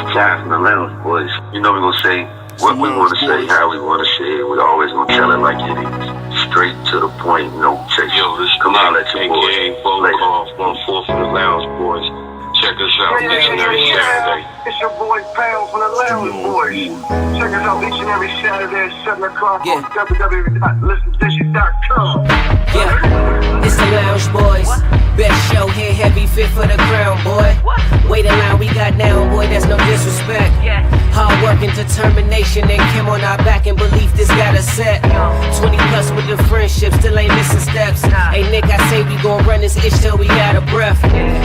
Time from the Lounge Boys. You know we're gonna say what we want to say, how we want to say it. We always gonna tell it like it is. Straight to the point, no chase. Yo, this come on, let your boys. AKA phone call 1-4 from the Lounge Boys. Check us out each and every Saturday. It's your boy Pound from the Lounge Boys. Check us out each and every Saturday at 7 o'clock on www.listendishes.com. Yeah, it's the Lounge Boys. Best show here, heavy fit for the crown, boy. Wait a line we got now, boy, that's no disrespect. Hard work and determination and Kim on our back and belief this got us set. 20 plus with the friendship, still ain't missing steps. Hey Nick, I say we gon' run this itch till we out of breath.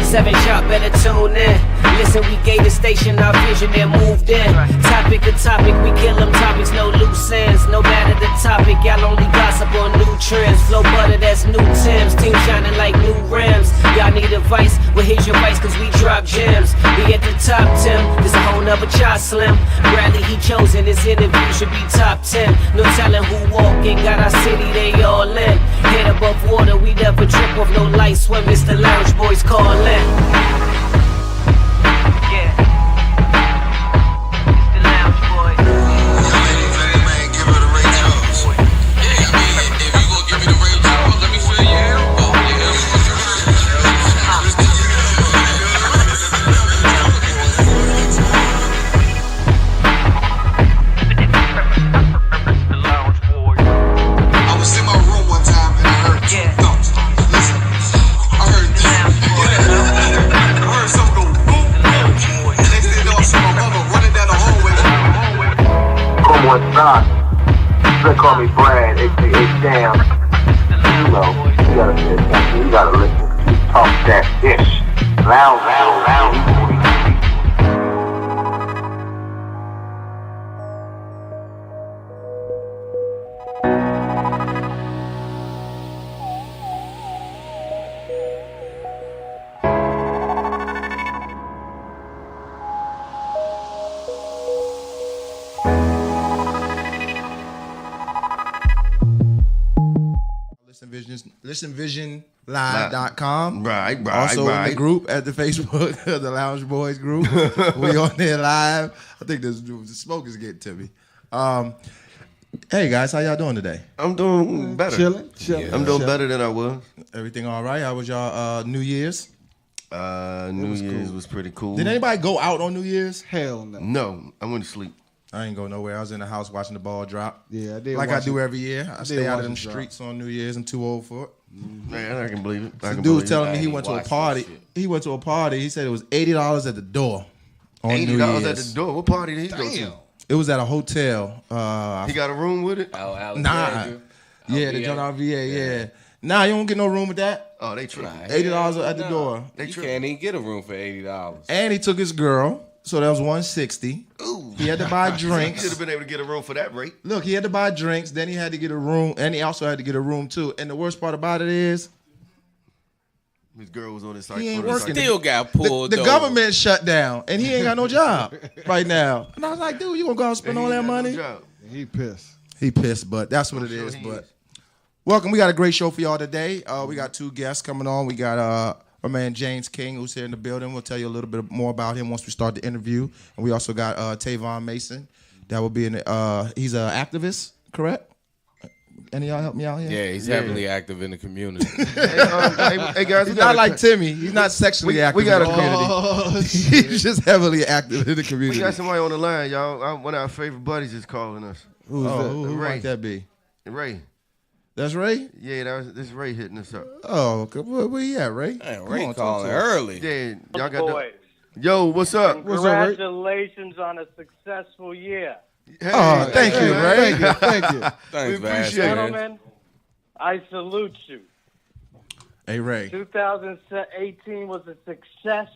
7 sharp, better tune in. Listen, we gave the station our vision and moved in. Topic to topic, we kill them topics, no loose ends. No matter the topic, y'all only gossip on new trends. Flow butter, that's new Timbs. Team shining like new rims. Y'all need advice, well here's your advice cause we drop gems. We at the top 10, this a whole nother chart slim. Bradley he chosen, his interview should be top 10. No telling who walking, got our city, they all in. Head above water, we never trip off no light swim. It's the Lounge Boys calling. They call me Brad, aka Damn. You know, you gotta listen. You talk that ish. Loud. ListenVisionLive.com. Right. Also in the group at the Facebook, the Lounge Boys group. We on there live. I think the smoke is getting to me. Hey guys, how y'all doing today? I'm doing better. Chilling. I'm doing better than I was. Everything all right? How was y'all New Year's? New Year's was pretty cool. Did anybody go out on New Year's? Hell no. No, I went to sleep. I ain't go nowhere. I was in the house watching the ball drop. Yeah, I did. Like I do every year. I stay out of them drop. streets on New Year's. I'm too old for it. Man, I can believe it. The dude was telling me he went to a party. He went to a party. He said it was $80 at the door on New Year's. $80 at the door. What party did he go to? It was at a hotel. He got a room with it? Nah. Yeah, the John RVA, yeah. Nah, you don't get no room with that. Oh, they tripping. $80 at the door. They You tripping. can't even get a room for $80. And he took his girl, so that was $160. Ooh. He had to buy You drinks. should have been able to get a room for that rate. Look, he had to buy drinks, then he had to get a room, and he also had to get a room too. And the worst part about it is, His girl was on his side. He ain't working. Still got pulled the over. government shut down, and he ain't got no job right now. And I was like, dude, you gonna go out and spend all that money? He pissed. He pissed, but that's what it is. But welcome, we got a great show for y'all today. We got 2 guests coming on. We got our man James King, who's here in the building. We'll tell you a little bit more about him once we start the interview. And we also got Tavon Mason. That will be he's an activist, correct? Any of y'all help me out here? Yeah, he's heavily active in the community. Hey guys, He's not like Timmy. He's not sexually active we got in the community. He's just heavily active in the community. We got somebody on the line, y'all. One of our favorite buddies is calling us. Who's that? Who Ray. might that be? Ray. That's Ray? Yeah, this Ray hitting us up. Oh, okay. Where you at, Ray? Man, Come Ray on, talk calling to us. early. Yeah, y'all got Boys. Yo, what's up? Congratulations on a successful year. Hey, Oh, thank you, Ray. Thank you. Thanks, We man. appreciate it. Gentlemen, I salute you. Hey, Ray. 2018 was a success,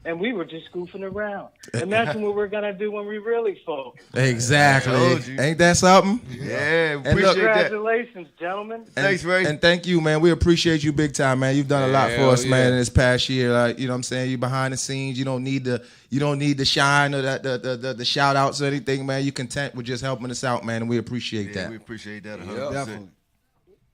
and we were just goofing around. Imagine what we're going to do when we really focus. Exactly. Told you. Ain't that something? Yeah, look- appreciate that. Congratulations, gentlemen. Thanks, Ray. And thank you, man. We appreciate you big time, man. You've done a lot for Hell us, man, yeah. in this past year. Like, you know what I'm saying? You behind the scenes. You don't need the shine or the shout outs or anything, man. You content with just helping us out, man, and we appreciate Yeah, that. we appreciate that 100%. Definitely.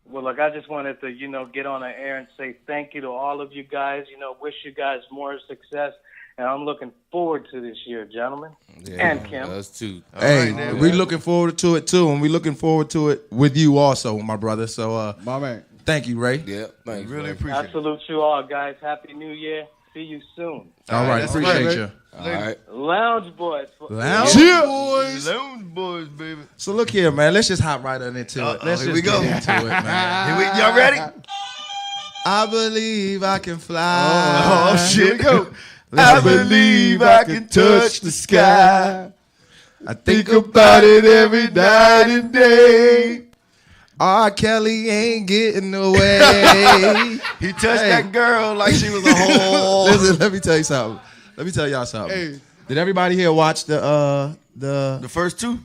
Well, look, I just wanted to, get on the air and say thank you to all of you guys. Wish you guys more success. and I'm looking forward to this year, gentlemen. Yeah, And Kim. Us too. Hey, right, we looking forward to it too, and we looking forward to it with you also, my brother. So, My man. thank you, Ray. Yeah, thanks. Really man. appreciate I it. salute you all, guys. Happy New Year. See you soon. All right, that's appreciate right, you. All right. Lounge Boys. Lounge Yeah. boys. Lounge boys, baby. So look here, man. Let's just hop right on into it. Let's here just we go. get into it, man. Y'all ready? I believe I can fly. Oh, shit. Here we go. I believe I can touch the sky. I think about it every night and day. R. Kelly ain't getting away. He touched that girl like she was a whole. Listen, let me tell you something. Let me tell y'all something. Hey. Did everybody here watch the first two?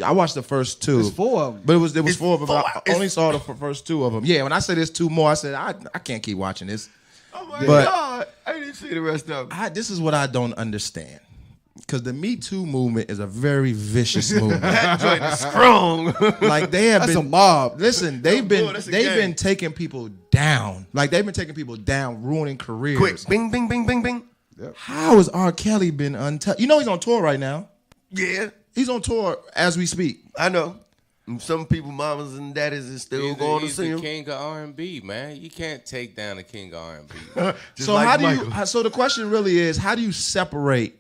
I watched the first two. There's 4 of them. But it was 4 of them. four. I only saw the first 2 of them. Yeah, when I said there's 2 more, I said I can't keep watching this. Oh my But- God. I didn't see the rest of them. This is what I don't understand. Because the Me Too movement is a very vicious movement. That joint is strong. Like they have That's been a mob. Listen, they've that's a gang. been taking people down. Like they've been taking people down, ruining careers. Quick. Bing, bing, bing, bing, bing. How has R. Kelly been untouched? You know he's on tour right now. Yeah, He's on tour as we speak. I know. And some people, mamas and daddies, is still going to He's see the him. king of R&B, man. You can't take down the king of R&B. Just So like how do Michael. you? So the question really is, how do you separate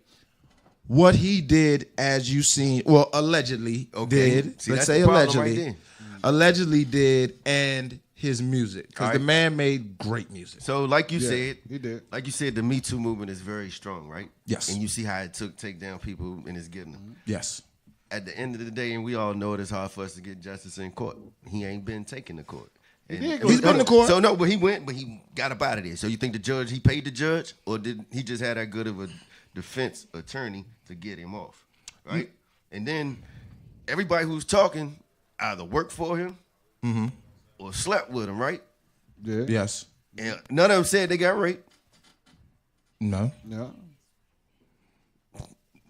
what he did as you seen? Well, allegedly Okay. did. See, Let's that's say the problem right allegedly, there. allegedly did, and his music because the Alright. man made great music. So, like you Yeah, said, he did. Like you said, the Me Too movement is very strong, right? Yes. And you see how it took take down people and it's getting them. Yes. At the end of the day, and we all know it is hard for us to get justice in court. He ain't been taken to court. And- did go He's been to court. So no, but he went, but he got up out of there. So you think the judge, he paid the judge, or did he just have that good of a defense attorney to get him off, right? And then everybody who's talking either worked for him or slept with him, right? Yeah. Yes. And none of them said they got raped. No. No.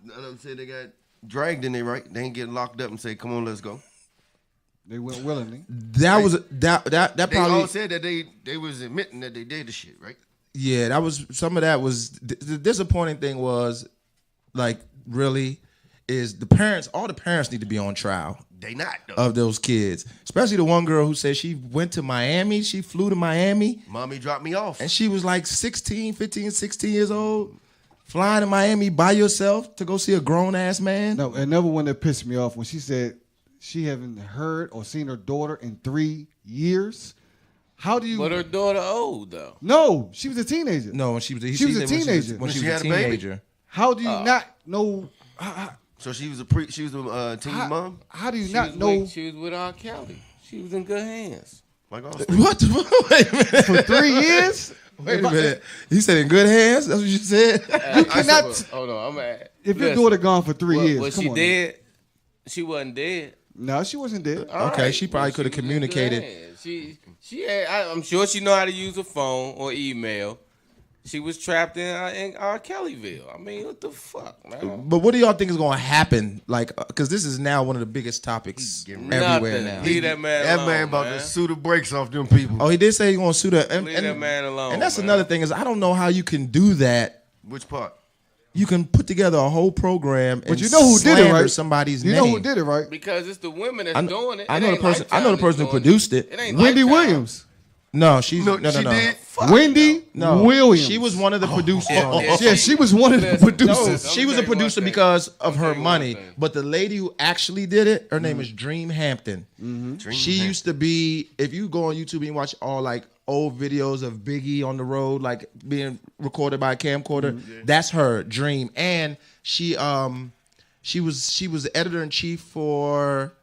None of them said they got dragged in there, right? They ain't get locked up and say, "Come on, let's go." They went willingly. That was that They probably all said that they was admitting that they did the shit, right? yeah, that was some of that was the disappointing thing was like really is the parents, all the parents need to be on trial They not though. of those kids, especially the one girl who said she went to Miami, she flew to Miami Mommy dropped me off. and she was like 16, 15, 16 years old flying to Miami by yourself to go see a grown ass man. No, another one that pissed me off when she said she haven't heard or seen her daughter in 3 years. How do you? But her daughter old, though. No, she was a teenager. No, when she was She was a when teenager. when she She was a had a baby? teenager. How do you not know? So she was a teen mom. How do you She not was know with- she was with R. Kelly. She was in good hands. Like all What? Wait a minute. for 3 years? Wait a minute. You said in good hands? That's what you said? You cannot. Hold on, I'm at. If your daughter gone for 3 years, Was come she on. dead? She wasn't dead. No, she wasn't dead. All Okay, she probably Well, could have was in good communicated. hands. She had, I'm sure she know how to use a phone or email. She was trapped in R. Kellyville. I mean, what the fuck, man? But what do y'all think is going to happen? Like, because this is now one of the biggest topics everywhere Nothing. now. Leave that man That alone, man about man. to sue the brakes off them people. Oh, he did say he's going to sue the. Leave that man alone. And that's man. another thing is I don't know how you can do that. Which part? You can put together a whole program and But you know who did it, slander right? somebody's You name. know who did it, right? Because it's the women that's I, doing it. I It know the ain't person. I know the Lifetime person who that's doing produced it. It ain't Wendy Lifetime. Williams. No, she's no, she no. did. Wendy No, Williams. She was one of the producers on it. Yeah, she was one of the Listen, producers. No, I'm she was a tell you one producer thing. because of I'm her tell you one money. thing. But the lady who actually did it, her name is Dream Hampton. She used to be, if you go on YouTube and you watch all like old videos of Biggie on the road, like being recorded by a camcorder, that's her, Dream. And she was the editor in chief for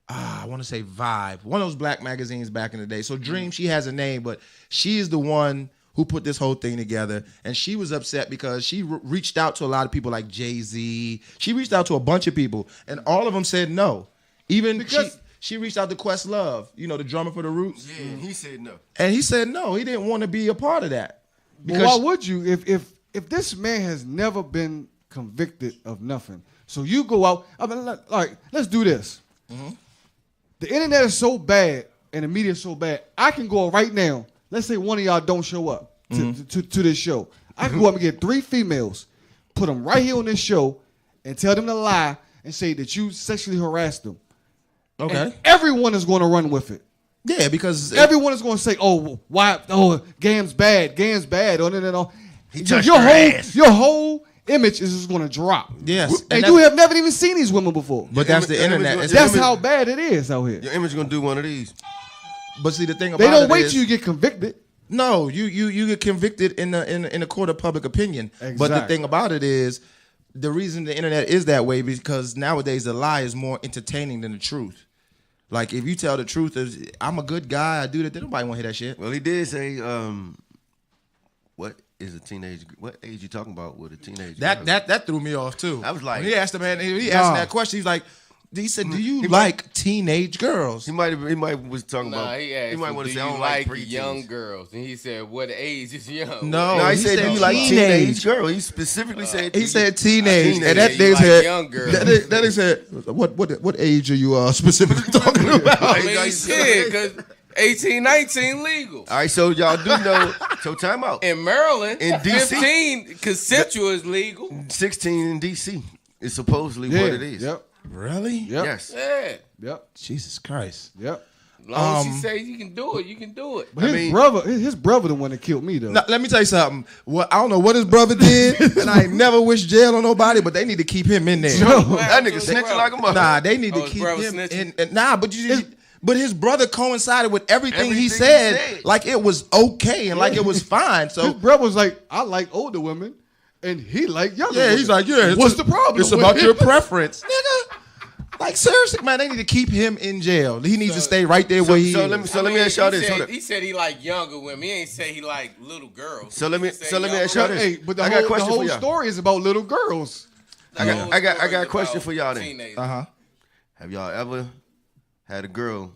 I want to say Vibe, one of those black magazines back in the day. So Dream, she has a name, but she is the one who put this whole thing together. And she was upset because she reached out to a lot of people like Jay-Z. She reached out to a bunch of people, and all of them said no. Even Because- she reached out to Questlove, you know, the drummer for the Roots. Yeah, he said no. And he said no, he didn't want to be a part of that. Well, why would you? If this man has never been convicted of nothing, so you go out. I mean, like, let's do this. The internet is so bad and the media is so bad. I can go right now. Let's say one of y'all don't show up to this show. I can go up and get 3 females, put them right here on this show, and tell them to lie and say that you sexually harassed them. Okay. And everyone is going to run with it. Yeah, because Everyone is going to say, "Oh, why? Oh, Gam's bad. Gam's bad." Oh, no. He touched your ass. Your whole image is just going to drop. Yes, and you have never even seen these women before. But that's the internet. That's how bad it is out here. Your image gonna do one of these. But see, the thing about They don't it wait is, till you get convicted. No, you get convicted in the court of public opinion. Exactly. But the thing about it is, the reason the internet is that way because nowadays the lie is more entertaining than the truth. Like if you tell the truth, I'm a good guy, I do that, then nobody want to hear that shit. Well, he did say, what is a teenage? What age you talking about with a teenager? That threw me off too. I was like, when he asked the man, he asked him that question. He's like, he said, "Do you like teenage girls?" He might was talking about. He asked, he might want do to say, you "I don't like young preteens." girls? And he said, what age is young? No, he said, "Do you like teenage girl?" He specifically said. He said teenage, and that you nigga like said, young girls. that nigga said, "What age are you specifically talking about?" I mean, shit, because 18, 19 legal. All right, so y'all do know. So time out. In Maryland, In DC. 15, consensual is legal. 16 in DC is supposedly what it is. Yep. Really? Yep. Yes. Yeah. Yep. Jesus Christ. Yep. As long as she says you can do it, you can do it. But his brother, the one that killed me though. Now, let me tell you something. I don't know what his brother did, and I ain't never wished jail on nobody, but they need to keep him in there. That nigga snitching like a mother. Nah, they need to his keep brother him snitching? in. Nah, but but his brother coincided with everything he Everything he said, said. like it was okay and like it was fine. His So brother was like, "I like older women," and he like younger. yeah, women. he's like, yeah. What's the problem? It's with about it? your preference, nigga. Like seriously, man, they need to keep him in jail. He needs to stay right there where he is. Let me ask y'all this. He said he like younger women. He ain't say he like little girls. So let me ask y'all But, this. hey, but the I got a whole, question the for whole y'all. story is about little girls. I got a question for y'all then. Uh-huh. Have y'all ever had a girl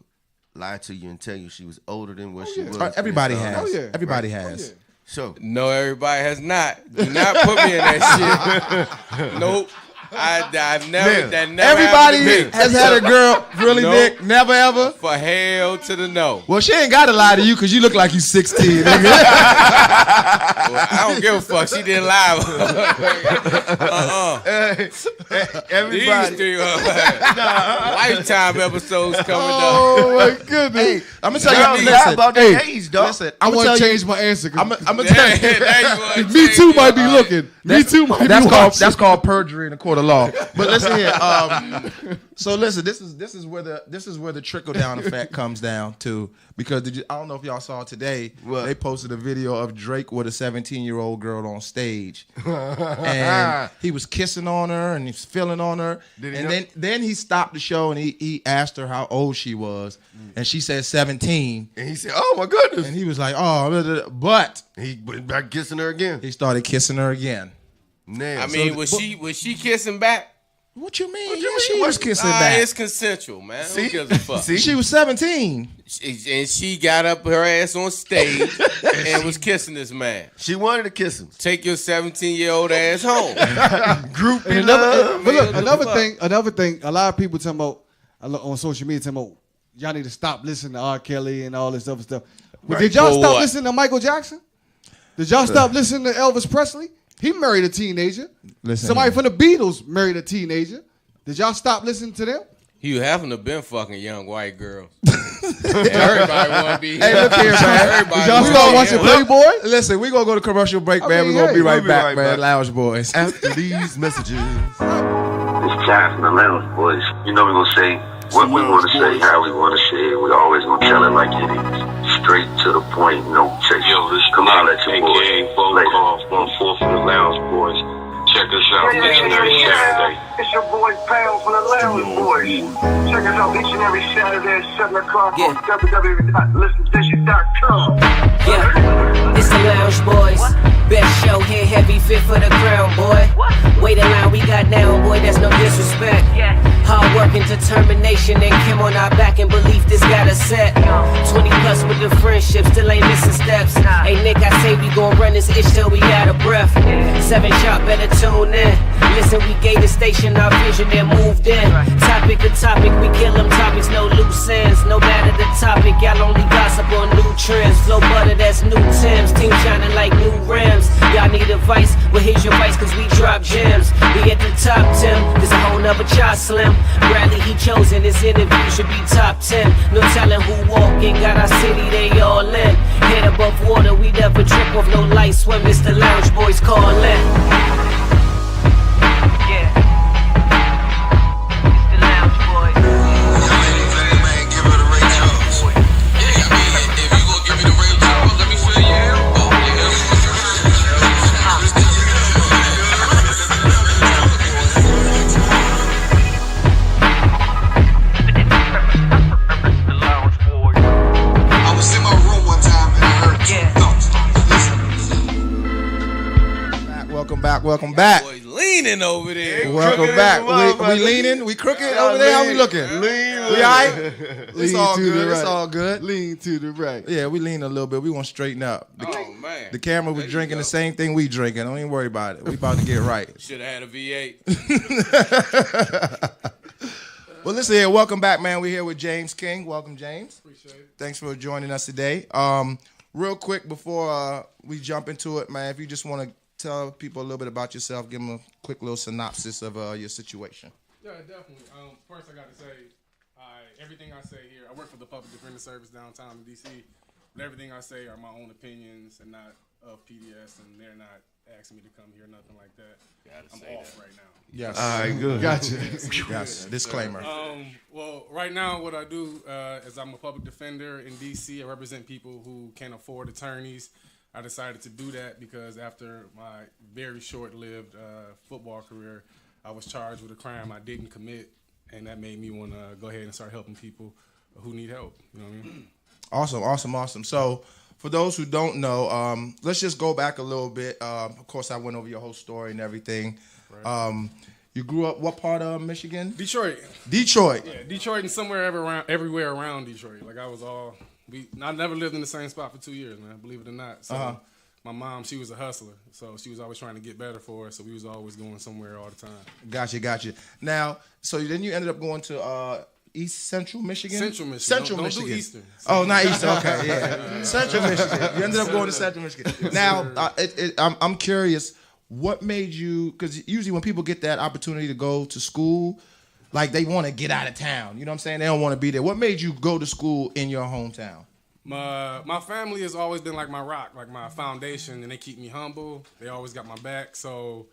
lie to you and tell you she was older than what she was? Everybody And has. Oh, yeah. Everybody Right. has. So No, everybody has not. Do not put me in that shit. Nope. I've never. That never Everybody happened to me. has had a girl really Nope. dick. Never ever. For hell to the no. Well, she ain't got to lie to you because you look like you 16. Nigga. Well, I don't give a fuck. She didn't lie. everybody. These 3 Lifetime episodes coming up. Oh my goodness! Hey, I'm gonna tell y'all you. lie Listen, about their age, dog. listen. I I'm want gonna to tell change you. my answer. I'm gonna Yeah, tell you. now you wanna Me change too it. might be looking. Me too might be That's watching. called perjury in the court of law. But listen here. So listen, this is where the trickle down effect comes down to, because I don't know if y'all saw today. What? They posted a video of Drake with a 17-year-old girl on stage, and he was kissing on her and he was feeling on her, then he stopped the show and he asked her how old she was, and she said 17, And he said, "Oh my goodness!" and he was like, "Oh," but He went back kissing her again. he started kissing her again. Now, I mean, was she kissing back? What you mean? What you Yeah, mean? she was kissing Ah, back. it's consensual, man. See? Who gives a fuck? See? She was 17. And she got up her ass on stage and was kissing this man. she wanted to kiss him. Take your 17-year-old ass home. Groupie And love. but look, Man, another thing. A lot of people talking about on social media talking about y'all need to stop listening to R. Kelly and all this other stuff. But Right. did y'all For stop what? listening to Michael Jackson? Did y'all stop listening to Elvis Presley? He married a teenager. Listen Somebody here. from the Beatles married a teenager. Did y'all stop listening to them? You haven't have been fucking young white girls. Everybody want to be. Hey, look here, man. Everybody Did y'all wanna start be watching him. Playboy? Listen, we gonna go to commercial break, I man. mean, We're gonna hey, be right we'll be back, right man. back. Lounge Boys. After these messages. It's time from the Lounge Boys. You know we're gonna say what we want to say, how we want to say it. We always gonna tell it like it is, straight to the point. No chase. Yo, this come on, let your boys. Phone call 1-4 from the Lounge Boys. Check us out each and every Saturday. It's your boy Pound from the Lounge Boys. Check us out each and every Saturday at 7 o'clock on www.listendish.com. Yeah, it's the Lounge Boys. Best show here, heavy fit for the crown, boy. Wait a line we got down, boy, that's no disrespect. Hard working, determination and Kim on our back and belief this got us set. 20 plus with the friendship, still ain't missing steps. Hey Nick, I say we gon' run this itch till we out of breath. 7 sharp, better tune in. Listen, we gave the station our vision and moved in. Topic to topic, we kill them topics, no loose ends. No matter the topic, y'all only gossip on new trends. Flow butter, that's new Timbs. Team shining like new rims. Y'all need advice? Well, here's your advice, cause we drop gems. We at the top, Tim. There's a whole nother chart, Slim. Bradley, he chosen. This interview should be top 10. No telling who walking. Got our city, they all in. Head above water, we never trip off no light swim. It's the Lounge Boys calling. Welcome back. Boy, leaning over there. Welcome back. We leaning? We crooked over there? How we looking? Lean. We all right? It's Lean all to good. the right. It's all good. Lean to the right. Yeah, we lean a little bit. We want to straighten up. Oh, man. The camera was There you drinking go. the same thing we drinking. Don't even worry about it. We about to get right. Should have had a V8. Well, listen here. Welcome back, man. We're here with James King. Welcome, James. Appreciate it. Thanks for joining us today. Real quick before we jump into it, man, if you just want to tell people a little bit about yourself, give them a quick little synopsis of your situation. Yeah, definitely. First, I got to say, everything I say here, I work for the Public Defender Service downtown in D.C., but everything I say are my own opinions and not of PDS, and they're not asking me to come here, nothing like that. I'm off right now. Yes. All right, good. Gotcha. Yes. Disclaimer. Well, right now, what I do is I'm a public defender in D.C. I represent people who can't afford attorneys. I decided to do that because after my very short-lived football career, I was charged with a crime I didn't commit, and that made me want to go ahead and start helping people who need help. You know what I mean? Awesome. So, for those who don't know, let's just go back a little bit. Of course, I went over your whole story and everything. Right. You grew up what part of Michigan? Detroit. Detroit. Yeah, Detroit and everywhere around Detroit. Like I never lived in the same spot for 2 years, man. Believe it or not. So my mom, she was a hustler, so she was always trying to get better for us. So we was always going somewhere all the time. Gotcha. Now, so then you ended up going to East Central Michigan. Central Michigan. Central Don't Michigan. do Eastern. Oh, not Eastern. Okay, yeah. Central Michigan. You ended up going to Central Michigan. Now, I'm curious. What made you? Because usually when people get that opportunity to go to school, like they want to get out of town. You know what I'm saying? They don't want to be there. What made you go to school in your hometown? My family has always been like my rock, like my foundation, and they keep me humble. They always got my back. So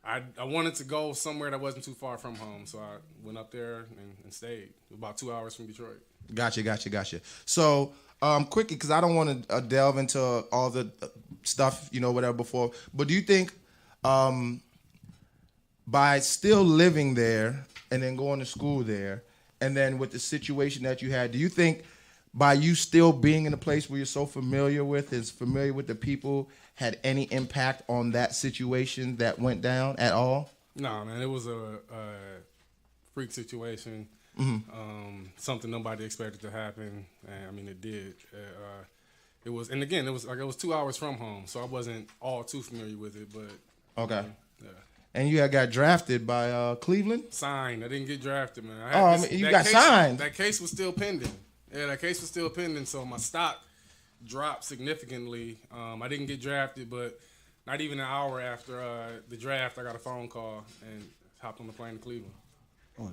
I wanted to go somewhere that wasn't too far from home. So I went up there and stayed. About 2 hours from Detroit. Gotcha. So, quickly, because I don't want to delve into all the stuff, whatever before, but do you think by still living there and then going to school there, and then with the situation that you had, do you think by you still being in a place where you're so familiar with the people, had any impact on that situation that went down at all? No, man, it was a freak situation. Something nobody expected to happen, and I mean it did. It was 2 hours from home, so I wasn't all too familiar with it. But Okay. yeah. And you had got drafted by Cleveland? Signed. I didn't get drafted, man. You got signed. That case was still pending. Yeah, that case was still pending, so my stock dropped significantly. I didn't get drafted, but not even an hour after the draft, I got a phone call and hopped on the plane to Cleveland.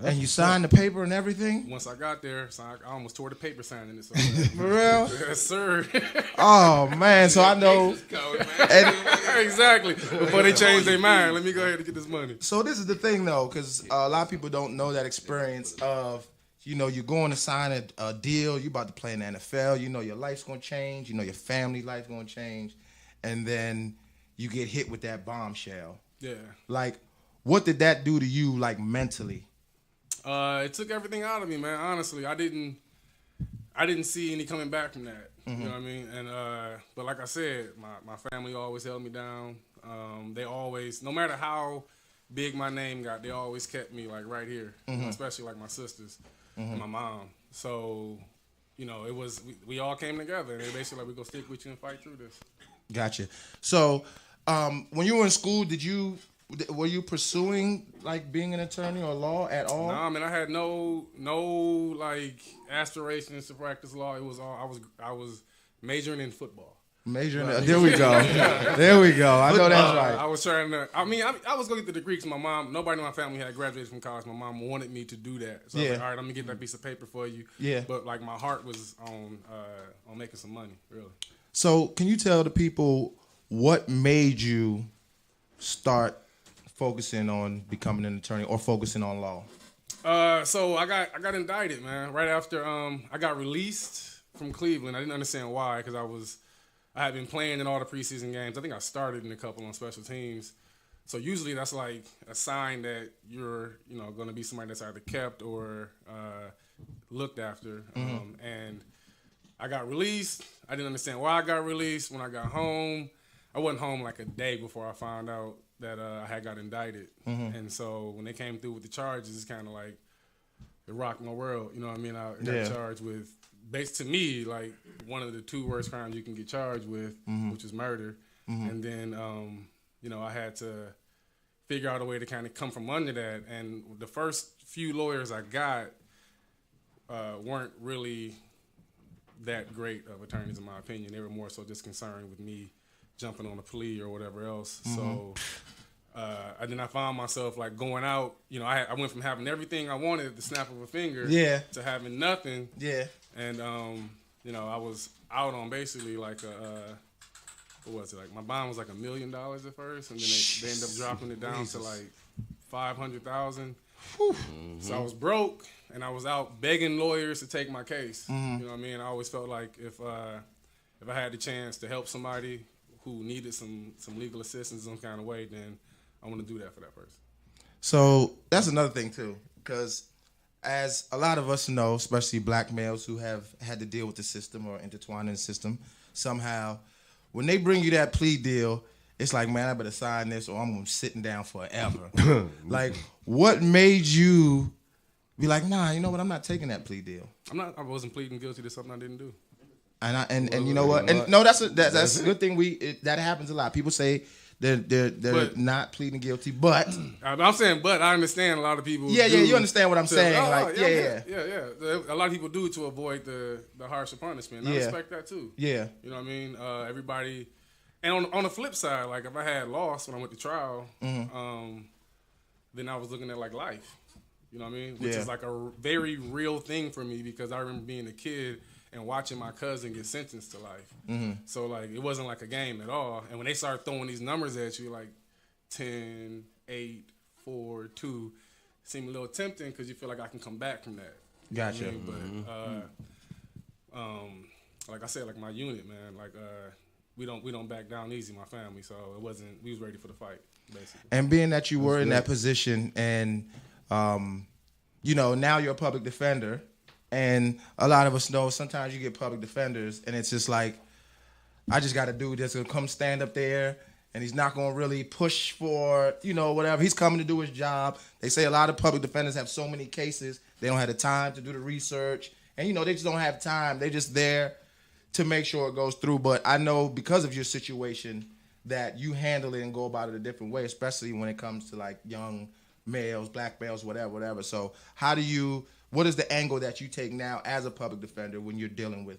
And you signed the paper and everything? Once I got there, so I almost tore the paper signing it. So For real? yes, sir. Oh, man. So I know. Exactly. Before they change their mind, let me go ahead and get this money. So this is the thing, though, because a lot of people don't know that experience of, you're going to sign a deal. You're about to play in the NFL. Your life's going to change. Your family life's going to change. And then you get hit with that bombshell. Yeah. Like, what did that do to you, like, mentally? It took everything out of me, man. Honestly, I didn't see any coming back from that. You know what I mean? And but like I said, my family always held me down. They always, no matter how big my name got, they always kept me like right here, you know, especially like my sisters and my mom. So, you know, it was we all came together. They basically like, we gonna stick with you and fight through this. Gotcha. So, when you were in school, were you pursuing like being an attorney or law at all? No, I mean, I had no like aspirations to practice law. It was all I was majoring in football. Majoring. There we go. There we go. I know that's right. I was trying to. I mean, I was going to get the degree because my mom. Nobody in my family had graduated from college. My mom wanted me to do that. So I was like, all right, I'm gonna get that piece of paper for you. Yeah. But like my heart was on making some money, really. So, can you tell the people what made you start focusing on becoming an attorney or focusing on law? So I got indicted, man. Right after I got released from Cleveland. I didn't understand why because I had been playing in all the preseason games. I think I started in a couple on special teams. So usually that's like a sign that you're, you know, going to be somebody that's either kept or looked after. And I got released. I didn't understand why I got released. When I got home, I wasn't home like a day before I found out that I had got indicted. And so when they came through with the charges, it's kind of like it rocked my world. You know what I mean? I got charged with, based to me, like one of the 2 worst crimes you can get charged with, which is murder. And then, you know, I had to figure out a way to kind of come from under that. And the first few lawyers I got weren't really that great of attorneys, in my opinion. They were more so just concerned with me jumping on a plea or whatever else. So and then I found myself like going out. You know, I went from having everything I wanted at the snap of a finger to having nothing. Yeah. And, you know, I was out on basically like what was it? Like my bond was like $1 million at first. And then they ended up dropping it down to like 500,000. So I was broke and I was out begging lawyers to take my case. You know what I mean? I always felt like if I had the chance to help somebody who needed some legal assistance in some kind of way, then I want to do that for that person. So that's another thing too, because as a lot of us know, especially black males who have had to deal with the system or intertwined in the system somehow, when they bring you that plea deal, it's like, man, I better sign this or I'm sitting down forever. Like, what made you be like, nah, you know what, I'm not taking that plea deal? I wasn't pleading guilty to something I didn't do. And you know what? And no, that's a good thing. That happens a lot. People say they're not pleading guilty, but I'm saying, but I understand a lot of people. Yeah, you understand what I'm saying? A lot of people do to avoid the harsher punishment. And I respect that too. Yeah, you know what I mean. Everybody, and on the flip side, like if I had lost when I went to trial, then I was looking at like life. You know what I mean? Which is like a very real thing for me because I remember being a kid and watching my cousin get sentenced to life. So, like, it wasn't like a game at all. And when they start throwing these numbers at you, like 10, 8, 4, 2, it seemed a little tempting because you feel like I can come back from that. Gotcha. You know what I mean? But, like I said, like my unit, man, like, we don't back down easy, my family. So, we was ready for the fight, basically. And being that you were in that position and, you know, now you're a public defender, and a lot of us know sometimes you get public defenders and it's just like, I just got a dude that's going to come stand up there and he's not going to really push for, you know, whatever. He's coming to do his job. They say a lot of public defenders have so many cases, they don't have the time to do the research. And, you know, they just don't have time. They're just there to make sure it goes through. But I know because of your situation that you handle it and go about it a different way, especially when it comes to like young males, black males, whatever. So what is the angle that you take now as a public defender when you're dealing with,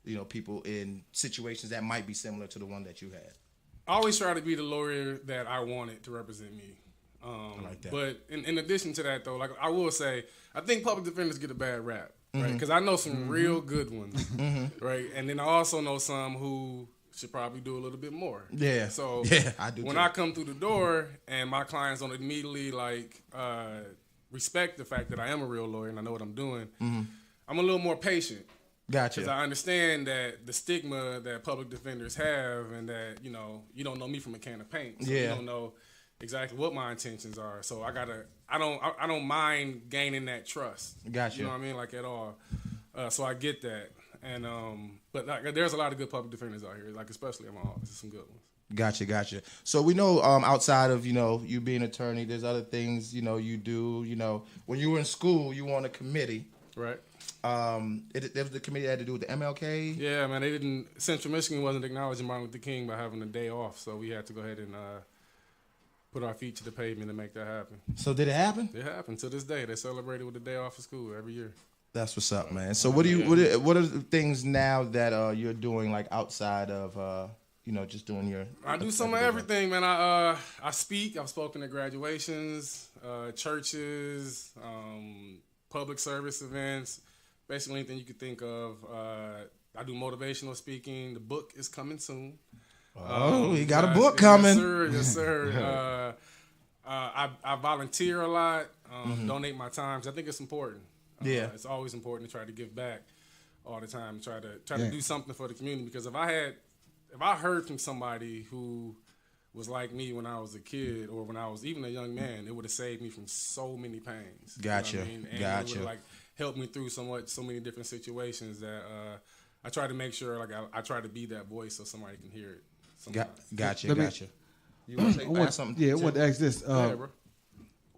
you know, people in situations that might be similar to the one that you had? I always try to be the lawyer that I wanted to represent me. I like that. But in addition to that, though, like I will say, I think public defenders get a bad rap, right? Because I know some real good ones, right? And then I also know some who should probably do a little bit more. Yeah. So I do when too. I come through the door and my clients don't immediately like respect the fact that I am a real lawyer and I know what I'm doing, I'm a little more patient. Gotcha. Because I understand that the stigma that public defenders have and that, you know, you don't know me from a can of paint. So you don't know exactly what my intentions are. So I don't mind gaining that trust. Gotcha. You know what I mean? Like at all. So I get that. And but like, there's a lot of good public defenders out here, like especially in my office. There's some good ones. Gotcha. So we know outside of, you being an attorney, there's other things, you do. When you were in school, you were on a committee. Right. There was the committee that had to do with the MLK. Yeah, man. Central Michigan wasn't acknowledging Martin Luther King by having a day off, so we had to go ahead and put our feet to the pavement and make that happen. So did it happen? It happened to this day. They celebrate it with a day off of school every year. That's what's up, man. So what are the things now that you're doing, like outside of just doing your? I do some of everything, man. I speak. I've spoken at graduations, churches, public service events, basically anything you could think of. I do motivational speaking. The book is coming soon. Oh, you got a book coming. Yes, sir. I volunteer a lot, donate my time, 'cause I think it's important. Yeah. It's always important to try to give back all the time, try to do something for the community. Because if I heard from somebody who was like me when I was a kid or when I was even a young man, it would have saved me from so many pains. Gotcha. You know what I mean? And Gotcha. it would have helped me through so many different situations that I try to make sure I try to be that voice so somebody can hear it. Gotcha. Let me- You want to ask something? Yeah, I want to ask this. Yeah, bro.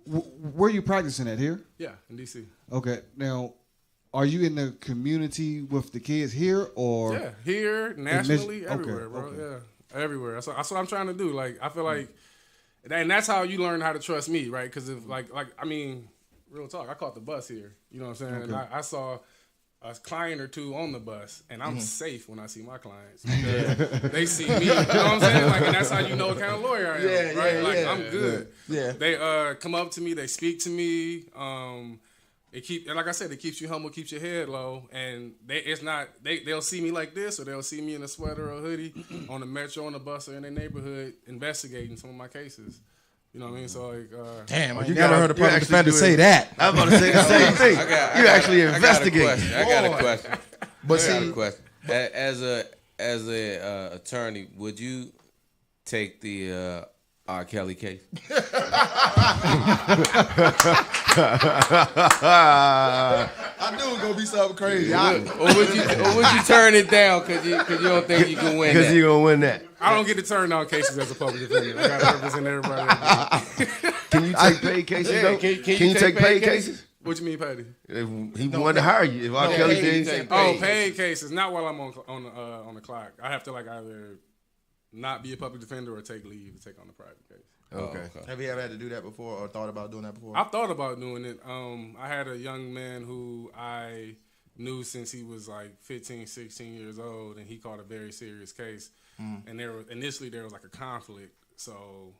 Where are you practicing at here? Yeah, in DC. Okay. Now, are you in the community with the kids here or? Yeah, here, nationally, Okay, everywhere, bro. okay. Yeah, everywhere. That's what I'm trying to do. Like, I feel like, and that's how you learn how to trust me, right? Because if, real talk, I caught the bus here. You know what I'm saying? Okay. And I saw a client or two on the bus, and I'm safe when I see my clients because they see me. You know what I'm saying? And that's how you know what kind of lawyer I am, right? I'm good. Yeah. They come up to me, they speak to me. And like I said, it keeps you humble, keeps your head low, and they'll see me like this, or they'll see me in a sweater or a hoodie on the metro, on the bus, or in their neighborhood investigating some of my cases. You know what I mean? So damn, you never heard a public defender say that. I was about to say the same thing. You actually investigate. I got a question. But I got see, a question. As a attorney, would you take the R. Kelly case? I knew it was gonna be something crazy. Or would you turn it down because you don't think you can win Because that? you're going to win that. I don't get to turn down cases as a public defender. I got to represent everybody. Can you take paid cases, Yeah, though? can you take paid cases? What you mean, Patty? If he wanted to hire you. If R. Kelly did. Paid cases. Not while I'm on the clock. I have to either not be a public defender or take leave to take on the private case. Okay. have you ever had to do that before or thought about doing that before? I thought about doing it. I had a young man who I knew since he was like 15, 16 years old, and he caught a very serious case. And initially there was like a conflict. So,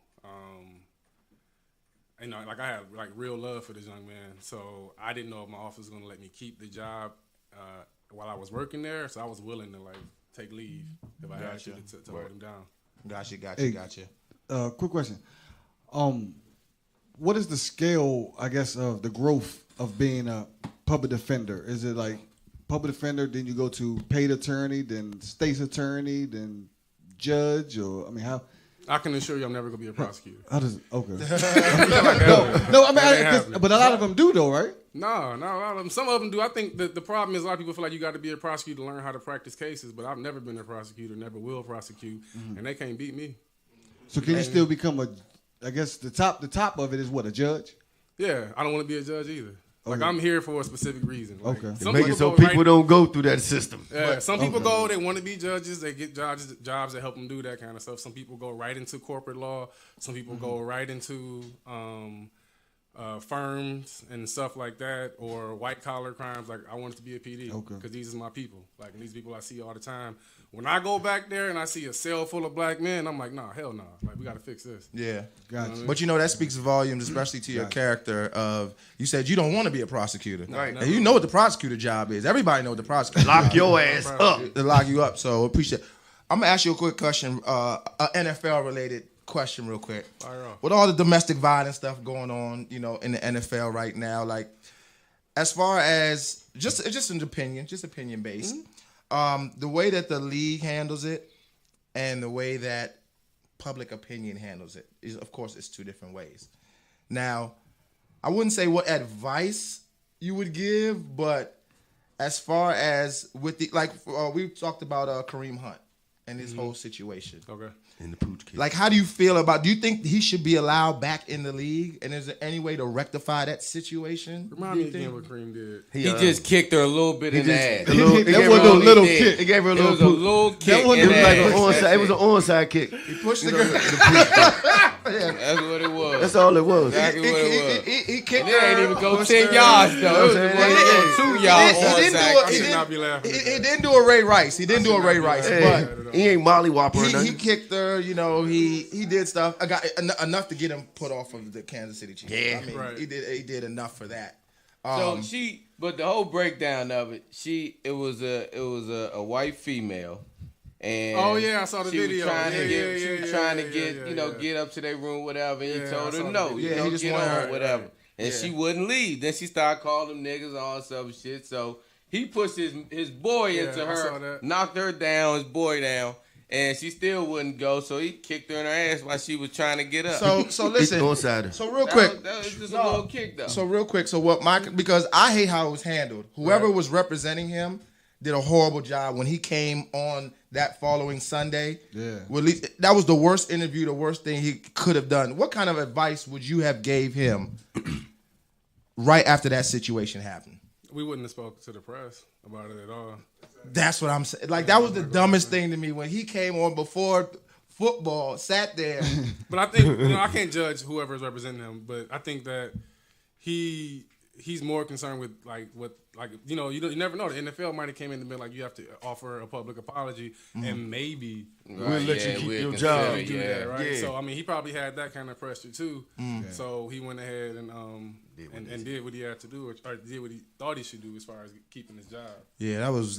I had like real love for this young man. So I didn't know if my office was going to let me keep the job while I was working there. So I was willing to take leave if I had to hold him down. Gotcha. Quick question. What is the scale, I guess, of the growth of being a public defender? Is it like public defender, then you go to paid attorney, then state's attorney, then judge, or how? I can assure you, I'm never gonna be a prosecutor. How does okay? But a lot of them do though, right? No, not a lot of them. Some of them do. I think the problem is a lot of people feel like you got to be a prosecutor to learn how to practice cases. But I've never been a prosecutor, never will prosecute, and they can't beat me. So can you still become I guess the top of it is what, a judge? Yeah, I don't want to be a judge either. Like, I'm here for a specific reason. Like, Okay. some Make it so go people don't go through that system. Yeah, some people go, they want to be judges, they get jobs that help them do that kind of stuff. Some people go right into corporate law. Some people go right into firms and stuff like that, or white collar crimes. Like, I want to be a PD because these are my people. Like, and these people I see all the time. When I go back there and I see a cell full of black men, I'm like, nah, hell no. Like, we got to fix this. Yeah. Gotcha. But that speaks volumes, especially to your character of, you said you don't want to be a prosecutor. Right. And you know what the prosecutor job is. Everybody know what the prosecutor Lock your ass up. to lock you up. So appreciate it. I'm going to ask you a quick question, an NFL related question real quick. Fire off. With all the domestic violence stuff going on, in the NFL right now, like, as far as, just an opinion, just opinion based, the way that the league handles it and the way that public opinion handles it is, of course, it's two different ways. Now, I wouldn't say what advice you would give, but as far as with the, we talked about Kareem Hunt and his whole situation. Okay. And the pooch kid. Like, how do you feel about? Do you think he should be allowed back in the league? And is there any way to rectify that situation? Remind me again what Cream did. He just kicked her a little bit in the ass. That wasn't no little kick. He gave her a It little was a little kick. It was in the like ass. it was an onside kick. He pushed the girl. That's what it was. That's all it was. Exactly what it was. He kicked And it ain't her. even go 10 yards though. It was Yeah. 2 yards He didn't do onside it. kick. should not be laughing at He that. didn't do a Ray Rice. He didn't do a Ray Rice, Hey, but he ain't mollywop her or he nothing. kicked her. You know, he did stuff. I got enough to get him put off of the Kansas City Chiefs. Yeah. I mean, Right. he did enough for that. So but the whole breakdown of it, it was a white female, and Oh, yeah, I saw the she video. Was trying Yeah, to get, yeah, she was yeah, trying to yeah, get, yeah. get up to their room, whatever. And Yeah, he told I her saw no, the you video. he don't just get wanted on, her- whatever. right. And Yeah. she wouldn't leave. Then she started calling them niggas and all this other shit. So he pushed his boy into I saw her, that. knocked her down, his boy down. And she still wouldn't go, so he kicked her in her ass while she was trying to get up. So listen. Onside. So real quick. That was just a little kick, though. So real quick. So because I hate how it was handled. Whoever was representing him did a horrible job when he came on that following Sunday. Yeah. Well, at least that was the worst interview, the worst thing he could have done. What kind of advice would you have gave him right after that situation happened? We wouldn't have spoken to the press about it at all. That's what I'm saying. Like, that was the dumbest thing to me when he came on before football, sat there. But I think I can't judge whoever's representing him, but I think that he's more concerned with you never know. The NFL might have came in and been like, you have to offer a public apology, and maybe We'll let you keep we'll your consider job. it, do yeah. that, right? Yeah. So I mean, he probably had that kind of pressure too. So he went ahead and did what he had to do, or did what he thought he should do as far as keeping his job. Yeah, that was.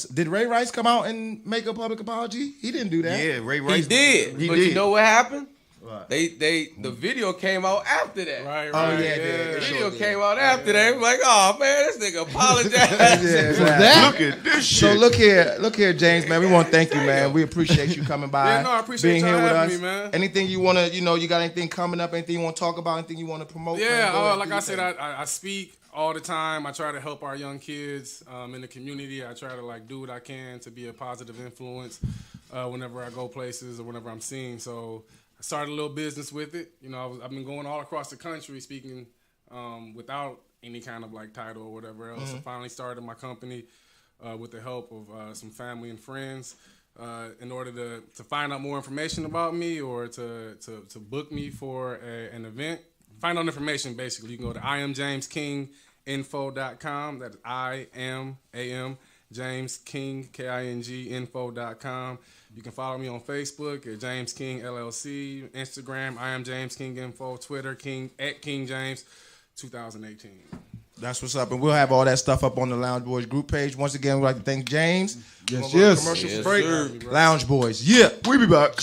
Did Ray Rice come out and make a public apology? He didn't do that. Yeah, Ray He Rice. did, He but did. you know what happened? What? The video came out after that. Right. Oh, yeah, The yeah. video came out after that. I'm like, oh man, this nigga apologized. That? Look at this So shit. look here, James, man. We want to thank you, man. We appreciate you coming by. Yeah, no, I appreciate being y'all here with having us. me, man. Anything you want to, you got anything coming up? Anything you want to talk about? Anything you want to promote? Yeah, man? Go ahead, like do I your said, thing. I speak all the time. I try to help our young kids in the community. I try to do what I can to be a positive influence whenever I go places or whenever I'm seen. So I started a little business with it. I've been going all across the country speaking without any kind of title or whatever else. I finally started my company with the help of some family and friends. In order to find out more information about me or to book me for an event, find out information basically, you can go to IamJamesKingInfo.com. That's IamJamesKing.info.com. You can follow me on Facebook at James King LLC, Instagram, I am James King Info, Twitter, King James 2018. That's what's up, and we'll have all that stuff up on the Lounge Boys group page. Once again, we'd like to thank James. Yes, We're gonna go to yes. Commercial Yes, break. sir. Lounge Boys. Yeah, we be back.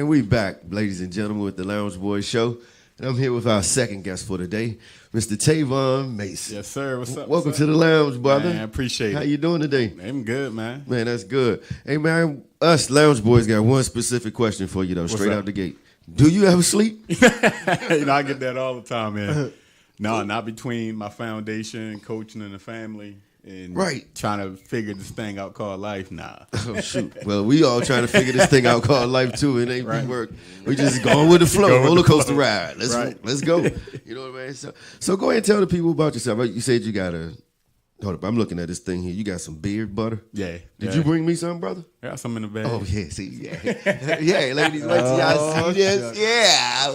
And we back, ladies and gentlemen, with the Lounge Boys Show. And I'm here with our second guest for today, Mr. Tavon Mason. Yes, sir. What's up? Welcome to the Lounge, brother. Man, I appreciate it. How you doing today? I'm good, man. Man, that's good. Hey, man, us Lounge Boys got one specific question for you, though, What's straight up? out the gate. Do you ever sleep? I get that all the time, man. No, not between my foundation, coaching, and the family. And trying to figure this thing out called life, nah. Oh, shoot. Well, we all trying to figure this thing out called life, too. It ain't work. We just going with the flow, roller coaster ride. Let's go. You know what I mean? So go ahead and tell the people about yourself. You said you got a, hold up, I'm looking at this thing here. You got some beard butter? Yeah. Did you bring me some, brother? I got some in the bag. Oh, yeah, see, yeah. Yeah, ladies, wait till y'all see this. Yeah,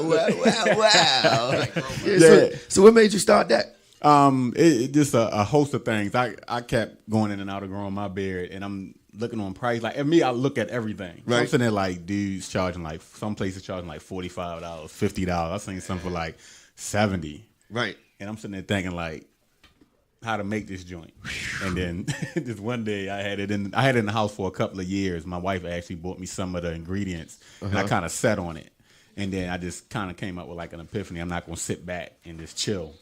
wow. Yeah, so what made you start that? It just a host of things. I kept going in and out of growing my beard, and I'm looking on price. Like, me, I look at everything. Right. I'm sitting there like dudes charging like, some places charging like $45, $50. I seen something for like $70. Right. And I'm sitting there thinking like, how to make this joint. And then this one day I had it in the house for a couple of years. My wife actually bought me some of the ingredients, and I kind of sat on it. And then I just kind of came up with like an epiphany. I'm not going to sit back and just chill.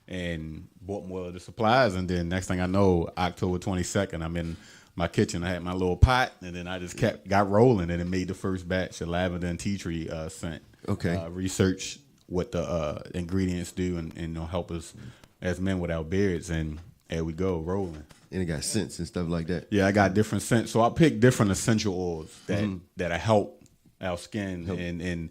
And bought more of the supplies, and then next thing I know, October 22nd, I'm in my kitchen. I had my little pot, and then I just got rolling, and it made the first batch of lavender and tea tree scent. Okay. Research what the ingredients do, and help us as men with our beards, and there we go, rolling. And it got scents and stuff like that. Yeah, I got different scents, so I picked different essential oils that help our skin and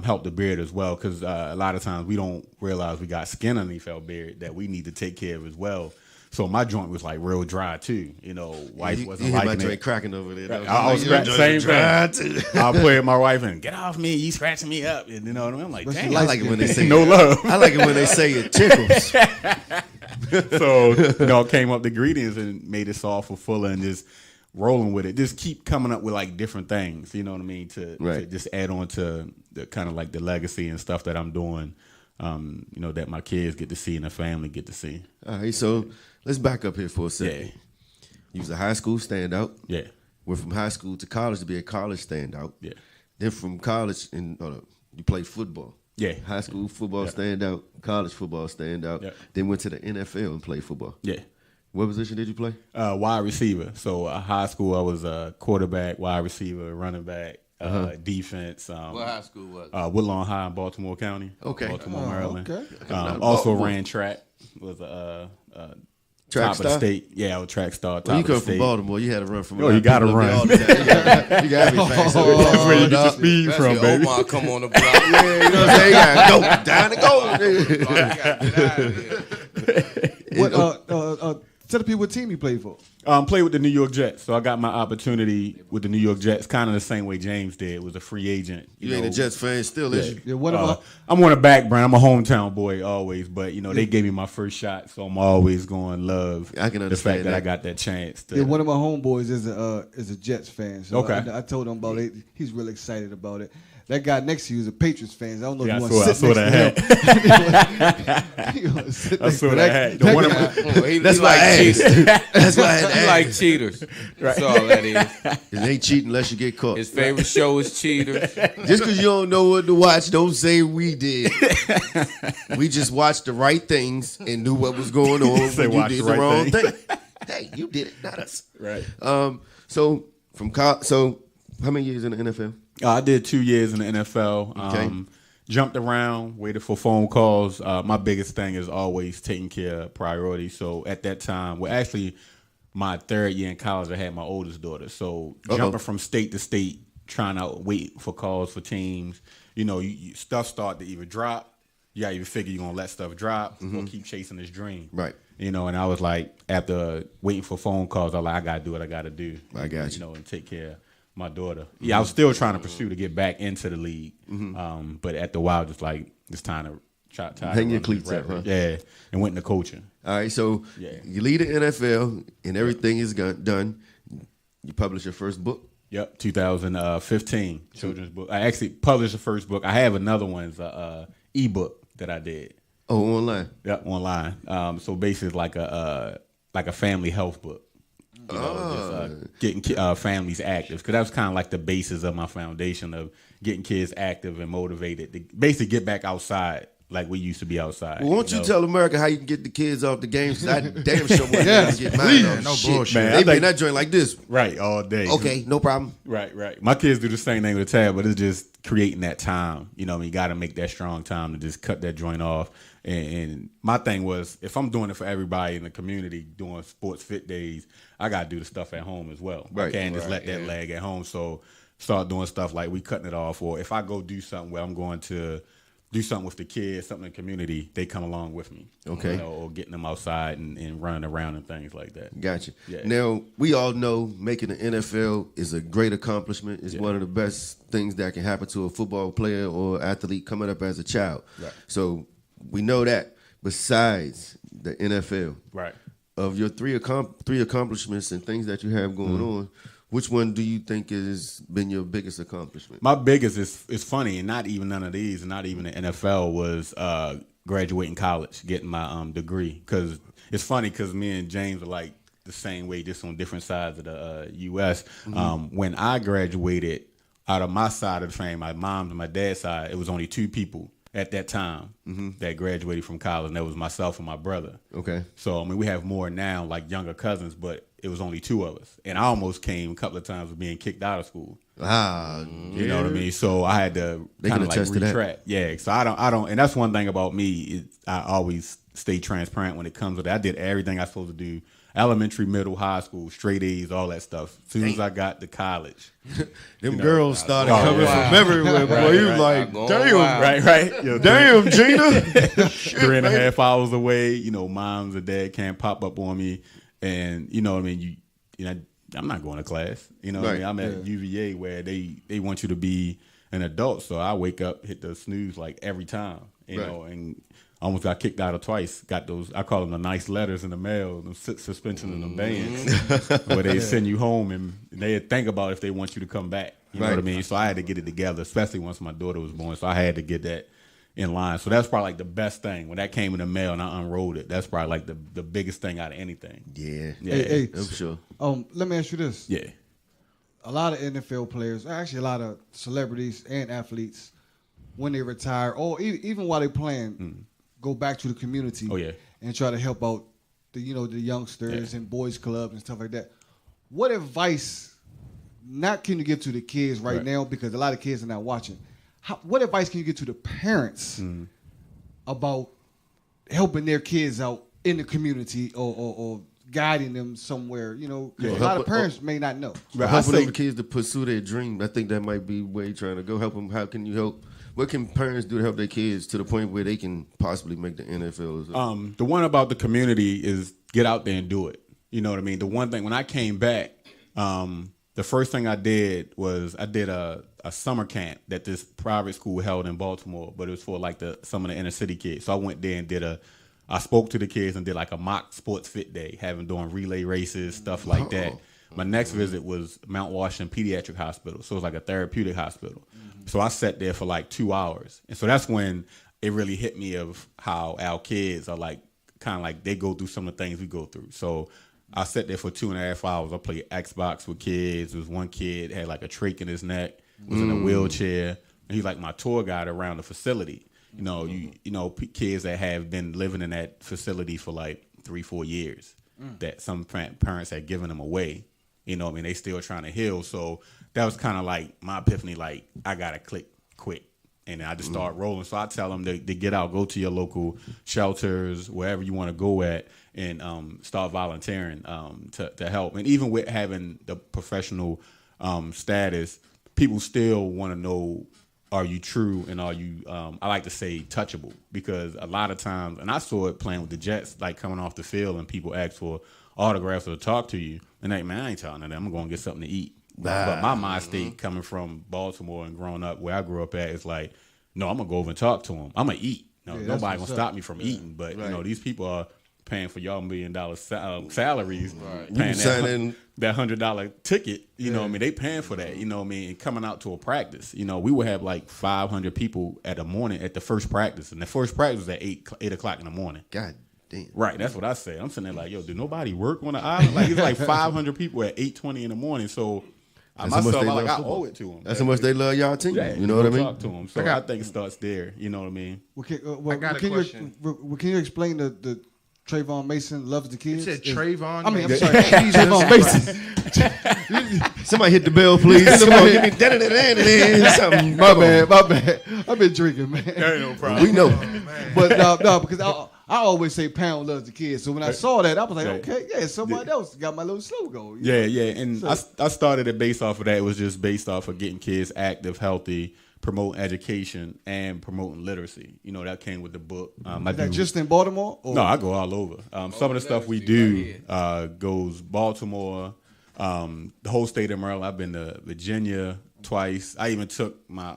help the beard as well, because a lot of times we don't realize we got skin underneath our beard that we need to take care of as well. So my joint was like real dry too. You know, wife wasn't liking my it. joint cracking over there. Right. I was same thing. I'll play with my wife and get off me. You scratching me up. And you know what I mean? I'm like, dang. I like it when they say no love. I like it when they say it tickles. So came up the ingredients and made it soft for fuller and just rolling with it. Just keep coming up with like different things, you know what I mean, to just add on to the kind of like the legacy and stuff that I'm doing, that my kids get to see and the family get to see. All right, so let's back up here for a second. Yeah. You was a high school standout. Yeah. Went from high school to college to be a college standout. Yeah. Then from college, you played football. Yeah. High school football standout, college football standout. Yeah. Then went to the NFL and played football. Yeah. What position did you play? Wide receiver. So high school, I was a quarterback, wide receiver, running back, defense. What high school was? Woodlawn High in Baltimore County. Okay. Baltimore, Maryland. Okay. Also ran track. Was Track top star? of the state. Yeah, I was track star. Top Well, you of the come from state. Baltimore. You had to run from. Oh, you got to run. You got to be fast. That's where you get your speed from, That's baby. Omar come on the block. Yeah, you know what I'm saying? You got to go down and go. Oh, you gotta get out of here. What? Tell the people what team you played for. Played with the New York Jets, so I got my opportunity with the New York Jets, kind of the same way James did. Was a free agent. You ain't a Jets fan still, is you? Yeah, what about? I'm on the back brand. I'm a hometown boy always, but they gave me my first shot, so I'm always going to love I can the understand fact that that. I got that chance. To, Yeah, one of my homeboys is a Jets fan. So Okay. I told him about it. He's really excited about it. That guy next to you is a Patriots fan. I don't know if Yeah, you I want to saw sit that next to him. I saw that hat. The one of my- That's why I asked. That's why I had to He ask. like cheaters. That's all that is. It ain't cheating unless you get caught. His favorite show is Cheaters. Just because you don't know what to watch, don't say we did. We just watched the right things and knew what was going on Say when you watch did the the right wrong thing. thing. Hey, you did it, not us. Right. So how many years in the NFL? I did 2 years in the NFL. Okay. Jumped around, waited for phone calls. My biggest thing is always taking care of priorities. So at that time, actually my third year in college, I had my oldest daughter. So jumping from state to state, trying to wait for calls for teams, stuff start to either drop. You got to either figure you're going to let stuff drop or keep chasing this dream. Right. And I was like, after waiting for phone calls, I was like, I got to do what I got to do. I got you. And take care of my daughter. Yeah, I was still trying to pursue to get back into the league. But at the while, just like, it's time to try to Hang your run cleats this up, huh? rap. Yeah, and went into coaching. All right, so you lead the NFL and everything is done. You publish your first book. Yep, 2015 children's book. I actually published the first book. I have another one, it's a ebook that I did. Oh, online. Yep, online. So basically, it's like a family health book. You know, just getting families active, because that was kind of like the basis of my foundation of getting kids active and motivated to basically get back outside like we used to be outside. Well, won't you tell America how you can get the kids off the games? 'Cause I damn sure want to get mine off. No Shit. bullshit. Man, they be in that joint like this. Right, all day. Okay, no problem. Right. My kids do the same thing with the tab, but it's just creating that time. You know, I mean, you got to make that strong time to just cut that joint off. And my thing was, if I'm doing it for everybody in the community, doing sports fit days, I got to do the stuff at home as well. Right. I can't just let that lag at home. So start doing stuff like we cutting it off. Or if I go do something where I'm going to do something with the kids, something in the community, they come along with me. Okay. You know, or getting them outside and running around and things like that. Gotcha. Yeah. Now, we all know making the NFL is a great accomplishment. It's one of the best things that can happen to a football player or athlete coming up as a child. Right. So we know that. Besides the NFL, Right. of your three accomplishments and things that you have going on, which one do you think has been your biggest accomplishment? My biggest is funny, and not even none of these, and not even the NFL, was graduating college, getting my degree. Because it's funny, because me and James are like the same way, just on different sides of the U.S. When I graduated, out of my side of the family, my mom's and my dad's side, it was only 2 people at that time that graduated from college, and that was myself and my brother. Okay. So, I mean, we have more now, like younger cousins, but it was only 2 of us. And I almost came a couple of times with being kicked out of school. You know what I mean? So I had to kind of like retract. Yeah, so I don't, and that's one thing about me, I always stay transparent when it comes to that. I did everything I was supposed to do. Elementary, middle, high school, straight A's, all that stuff. As soon as I got to college. Them girls started coming from everywhere, boy. Right, You right. like, damn. Right. Yo, Damn, Gina. 3.5 hours away, you know, moms and dad can't pop up on me. And, you know what I mean? You know, I'm not going to class. You know what I mean? I'm at UVA where they want you to be an adult. So I wake up, hit the snooze like every time, you know, and almost got kicked out of twice. Got those, I call them the nice letters in the mail, the suspension and the bans, where they send you home and they think about if they want you to come back. You know what I mean? So I had to get it together, especially once my daughter was born. So I had to get that in line. So that's probably like the best thing. When that came in the mail and I unrolled it, that's probably like the biggest thing out of anything. Yeah. Hey, I'm sure. Let me ask you this. Yeah. A lot of NFL players, actually a lot of celebrities and athletes, when they retire or even while they're playing, go back to the community and try to help out the youngsters and boys clubs and stuff like that. What advice not can you give to the kids right now, because a lot of kids are not watching? What advice can you give to the parents about helping their kids out in the community or guiding them somewhere? You know, 'cause a lot of parents may not know. Helping the kids to pursue their dream. I think that might be where you're trying to go. Help them. How can you help? What can parents do to help their kids to the point where they can possibly make the NFL? The one about the community is get out there and do it. You know what I mean? The one thing, when I came back, the first thing I did was I did a summer camp that this private school held in Baltimore, but it was for like some of the inner city kids. So I went there and I spoke to the kids and did like a mock sports fit day, doing relay races, stuff like that. My next visit was Mount Washington Pediatric Hospital. So it was like a therapeutic hospital. So I sat there for like 2 hours. And so that's when it really hit me of how our kids are like, kind of like they go through some of the things we go through. So I sat there for 2.5 hours. I played Xbox with kids. There was one kid had like a trach in his neck, was in a wheelchair. And he's like my tour guide around the facility. You know, kids that have been living in that facility for like 3-4 years that some parents had given them away. You know what I mean? They still trying to heal. So that was kind of like my epiphany, like I got to click quick. And I just start rolling. So I tell them to get out, go to your local shelters, wherever you want to go at, and start volunteering to help. And even with having the professional status, people still want to know, are you true and are you, I like to say, touchable? Because a lot of times, and I saw it playing with the Jets, like coming off the field and people ask for autographs or to talk to you. And like, man, I ain't talking to them. I'm going to get something to eat. But my mind state coming from Baltimore and growing up where I grew up at is like, no, I'm going to go over and talk to them. I'm going to eat. No, nobody going to stop me from eating. But, you know, these people are paying for y'all $1 million salaries, paying that $100 ticket. You know what I mean? They paying for that, you know what I mean? And coming out to a practice. You know, we would have like 500 people at the first practice. And the first practice was at 8 o'clock in the morning. God damn. Right, that's what I said. I'm sitting there like, yo, do nobody work on the island? Like it's like 500 people at 8:20 in the morning. So I That's how much myself, they I love I football. owe it to them. That's how much they love y'all team. Yeah, You know what I mean? Talk to them. So I think it starts there. You know what I mean? Well, I got a question. Can you explain the Trayvon Mason loves the kids? You said Trayvon. I mean, I'm Mason? sorry, Trayvon Mason. Somebody hit the bell, please. Come on, give me something. My bad. I've been drinking, man. There ain't no problem. We know. But no, because I always say Pound loves the kids. So when I saw that, I was like, okay, yeah, somebody else got my little slogan. Yeah. And I started it based off of that. It was just based off of getting kids active, healthy, promoting education, and promoting literacy. You know, that came with the book. Is that just in Baltimore? Or? No, I go all over. Some of the stuff we do goes Baltimore, the whole state of Maryland. I've been to Virginia twice. I even took my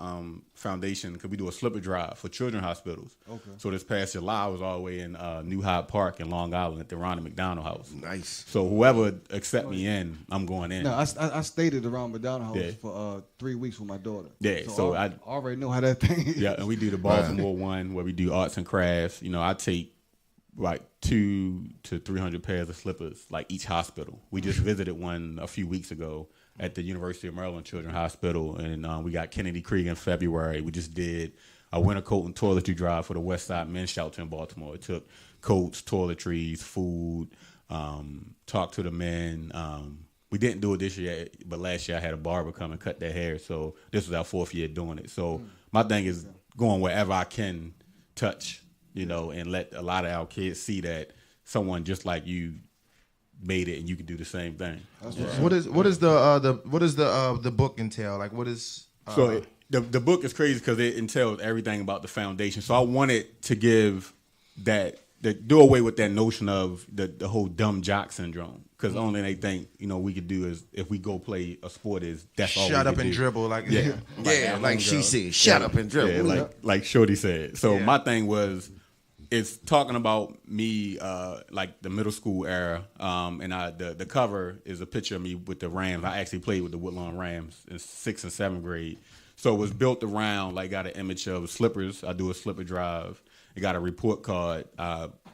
foundation because we do a slipper drive for children's hospitals. Okay. So this past July, I was all the way in New Hyde Park in Long Island at the Ronald McDonald House. Nice. So whoever accept me in, I'm going in. No, I stayed at the Ronald McDonald House for 3 weeks with my daughter. Yeah, so I already know how that thing is. Yeah, and we do the Baltimore one where we do arts and crafts. You know, I take like 200 to 300 pairs of slippers, like each hospital. We just visited one a few weeks ago at the University of Maryland Children's Hospital, and we got Kennedy Creek in February. We just did a winter coat and toiletry drive for the West Side Men's Shelter in Baltimore. It took coats, toiletries, food, talked to the men. We didn't do it this year, but last year I had a barber come and cut their hair, so this was our 4th year doing it. So my thing is going wherever I can touch, you know, and let a lot of our kids see that someone just like you made it and you can do the same thing. What is the book entail? Like what is so the book is crazy because it entails everything about the foundation. So I wanted to give do away with that notion of the whole dumb jock syndrome, because the only thing they think, you know, we could do is if we go play a sport is that's all shut we up could and do. dribble like like she said, shut up and dribble. Like Shorty said. So my thing was, it's talking about me, like the middle school era, and the cover is a picture of me with the Rams. I actually played with the Woodlawn Rams in 6th and 7th grade. So it was built around, like, got an image of slippers. I do a slipper drive. It got a report card,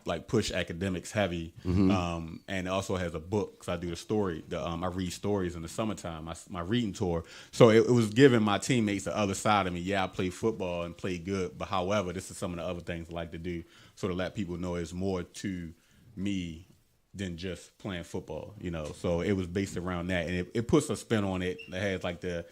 like push academics heavy, and it also has a book because I do the story. I read stories in the summertime, my reading tour. So it was giving my teammates the other side of me. Yeah, I play football and play good, but however, this is some of the other things I like to do. So to let people know it's more to me than just playing football, you know. So it was based around that, and it puts a spin on it. It has like the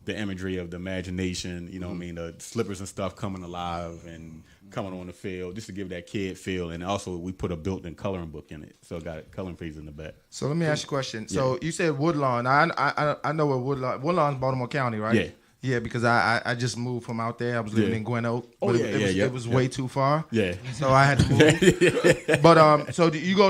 imagery of the imagination, you know what I mean, the slippers and stuff coming alive and coming on the field, just to give that kid feel. And also we put a built-in coloring book in it, so it got a coloring page in the back. So let me ask you a question. So you said Woodlawn. I know where Woodlawn's Baltimore County, right? Yeah. Yeah, because I just moved from out there. I was living in Gwen Oak. Oh, but yeah, it was way too far. Yeah. So I had to move. But so do you go